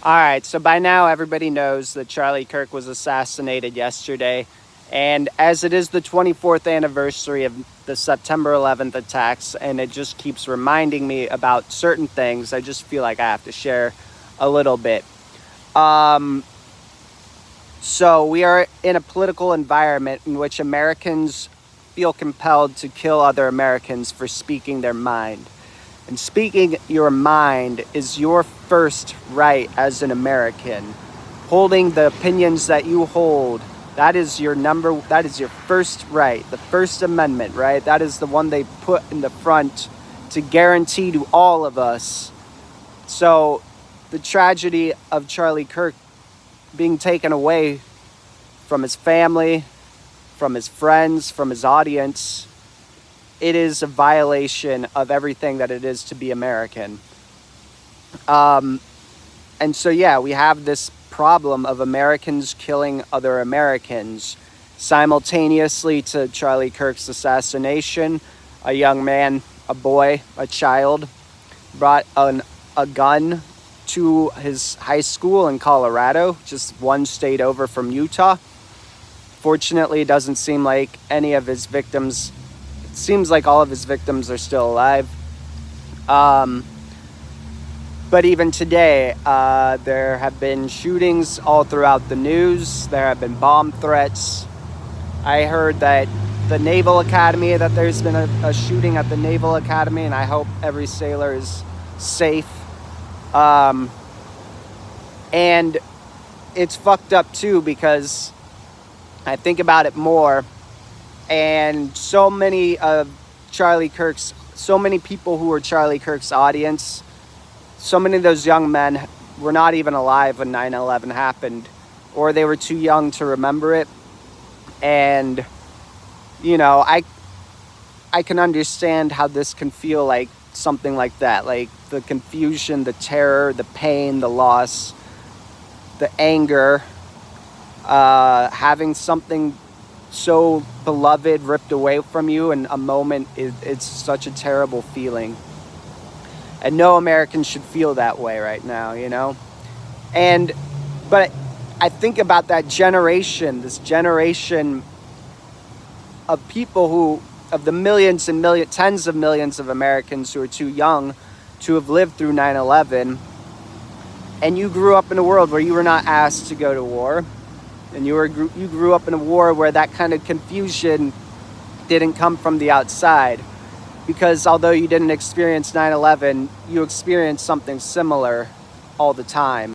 All right, so by now everybody knows that Charlie Kirk was assassinated yesterday. And as it is the 24th anniversary of the September 11th attacks, and it just keeps reminding me about certain things, I just feel like I have to share a little bit. So we are in a political environment in which Americans feel compelled to kill other Americans for speaking their mind. And speaking your mind is your first right as an American. Holding the opinions that you hold, that is your first right, the First Amendment, right? That is the one they put in the front to guarantee to all of us. So the tragedy of Charlie Kirk being taken away from his family, from his friends, from his audience, it is a violation of everything that it is to be American. And so, yeah, we have this problem of Americans killing other Americans. Simultaneously to Charlie Kirk's assassination, a young man, a boy, a child, brought a gun to his high school in Colorado, just one state over from Utah. Fortunately, it doesn't seem like any of his victims, it seems like all of his victims are still alive. But even today, there have been shootings all throughout the news. There have been bomb threats. I heard that the Naval Academy, that there's been a shooting at the Naval Academy, and I hope every sailor is safe. And it's fucked up too, because I think about it more, and so many people who were Charlie Kirk's audience, so many of those young men were not even alive when 9/11 happened, or they were too young to remember it. And, I can understand how this can feel like something like that, like the confusion, the terror, the pain, the loss, the anger, having something so beloved ripped away from you in a moment, it's such a terrible feeling. And no American should feel that way right now, But I think about that generation, this generation of people of the millions and tens of millions of Americans who are too young to have lived through 9/11. And you grew up in a world where you were not asked to go to war. And you grew up in a war where that kind of confusion didn't come from the outside. Because although you didn't experience 9/11, you experienced something similar all the time.